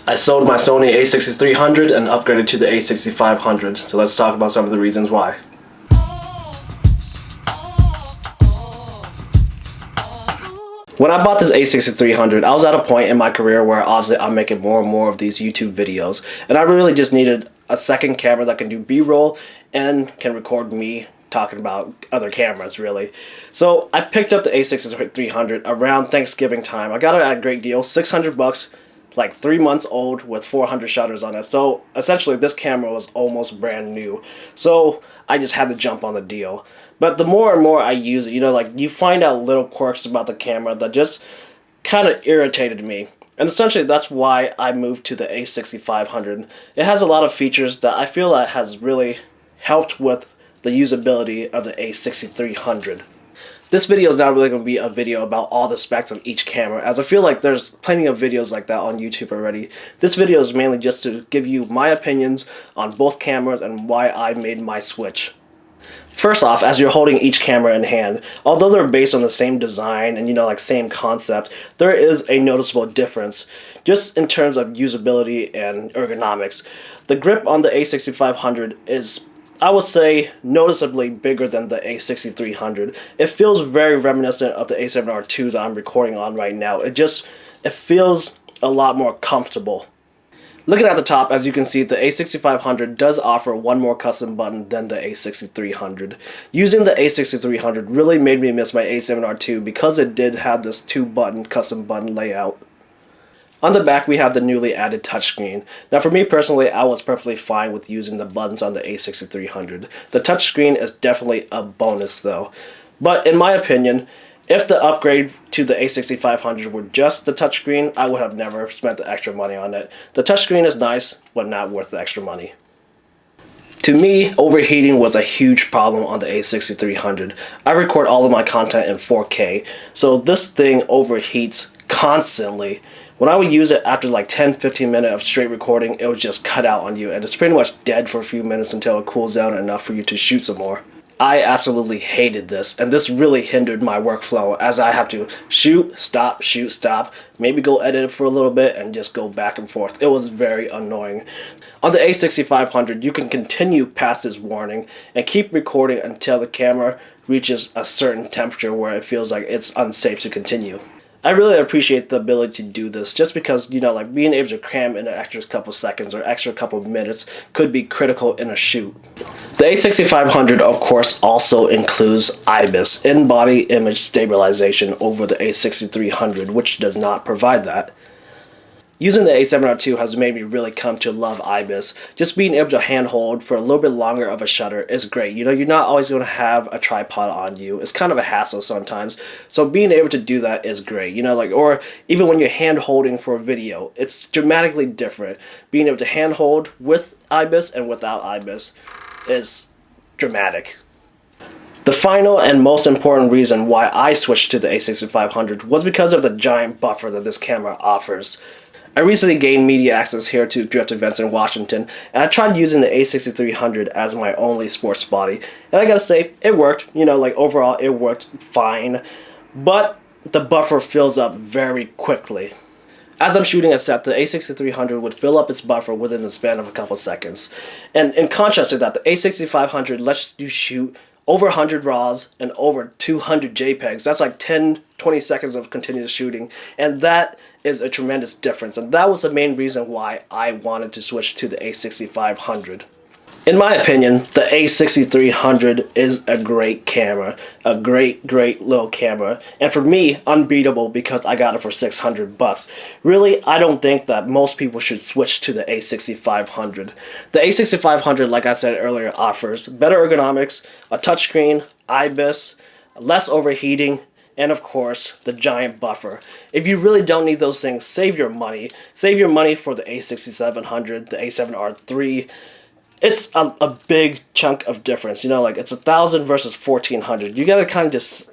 I sold my Sony a6300 and upgraded to the a6500, so let's talk about some of the reasons why. When I bought this a6300, I was at a point in my career where obviously I'm making more and more of these YouTube videos, and I really just needed a second camera that can do B-roll and can record me talking about other cameras, really. So I picked up the a6300 around Thanksgiving time. I got it at a great deal, $600, like 3 months old with 400 shutters on it. So essentially this camera was almost brand new. So I just had to jump on the deal. But the more and more I use it, like you find out little quirks about the camera that just kind of irritated me. And essentially that's why I moved to the a6500. It has a lot of features that I feel that has really helped with the usability of the a6300. This video is not really going to be a video about all the specs of each camera, as I feel like there's plenty of videos like that on YouTube already. This video is mainly just to give you my opinions on both cameras and why I made my switch. First off, as you're holding each camera in hand, although they're based on the same design and like same concept, there is a noticeable difference just in terms of usability and ergonomics. The grip on the a6500 is, I would say, noticeably bigger than the a6300. It feels very reminiscent of the a7R2 that I'm recording on right now. It feels a lot more comfortable. Looking at the top, as you can see, the a6500 does offer one more custom button than the a6300. Using the a6300 really made me miss my a7R2 because it did have this 2-button custom button layout. On the back, we have the newly added touchscreen. Now for me personally, I was perfectly fine with using the buttons on the a6300. The touchscreen is definitely a bonus though. But in my opinion, if the upgrade to the a6500 were just the touchscreen, I would have never spent the extra money on it. The touchscreen is nice, but not worth the extra money. To me, overheating was a huge problem on the a6300. I record all of my content in 4K, so this thing overheats constantly. When I would use it after like 10-15 minutes of straight recording, it would just cut out on you, and it's pretty much dead for a few minutes until it cools down enough for you to shoot some more. I absolutely hated this, and this really hindered my workflow as I have to shoot, stop, maybe go edit it for a little bit and just go back and forth. It was very annoying. On the a6500, you can continue past this warning and keep recording until the camera reaches a certain temperature where it feels like it's unsafe to continue. I really appreciate the ability to do this just because, like being able to cram in an extra couple seconds or extra couple minutes could be critical in a shoot. The a6500, of course, also includes IBIS, in-body image stabilization, over the a6300, which does not provide that. Using the a7R2 has made me really come to love IBIS. Just being able to handhold for a little bit longer of a shutter is great. You're not always going to have a tripod on you. It's kind of a hassle sometimes. So being able to do that is great. Or even when you're hand holding for a video, it's dramatically different. Being able to handhold with IBIS and without IBIS is dramatic. The final and most important reason why I switched to the a6500 was because of the giant buffer that this camera offers. I recently gained media access here to drift events in Washington, and I tried using the a6300 as my only sports body, and I gotta say, it worked. Overall, it worked fine, but the buffer fills up very quickly. As I'm shooting a set, the a6300 would fill up its buffer within the span of a couple seconds. And in contrast to that, the a6500 lets you shoot over 100 RAWs and over 200 JPEGs. That's like 10-20 seconds of continuous shooting, and that is a tremendous difference, and that was the main reason why I wanted to switch to the a6500. In my opinion, the a6300 is a great camera, a great little camera, and for me, unbeatable because I got it for $600. Really, I don't think that most people should switch to the a6500. The a6500, like I said earlier, offers better ergonomics, a touchscreen, IBIS, less overheating, and of course, the giant buffer. If you really don't need those things, save your money. Save your money for the a6700, the a7R3. It's a big chunk of difference. It's 1,000 versus 1,400. You gotta kind of just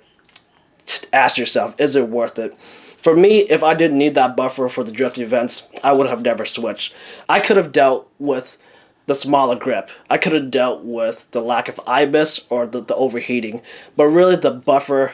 ask yourself, is it worth it? For me, if I didn't need that buffer for the drift events, I would have never switched. I could have dealt with the smaller grip. I could have dealt with the lack of IBIS or the overheating. But really, the buffer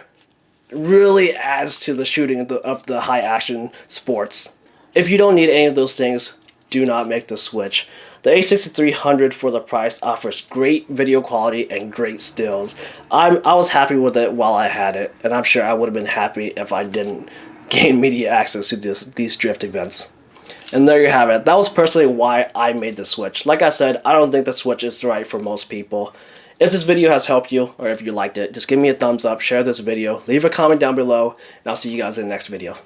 really adds to the shooting of the high action sports. If you don't need any of those things, do not make the switch. The a6300 for the price offers great video quality and great stills. I was happy with it while I had it, and I'm sure I would have been happy if I didn't gain media access to these drift events. And there you have it. That was personally why I made the switch. Like I said, I don't think the switch is right for most people. If this video has helped you, or if you liked it, just give me a thumbs up, share this video, leave a comment down below, and I'll see you guys in the next video.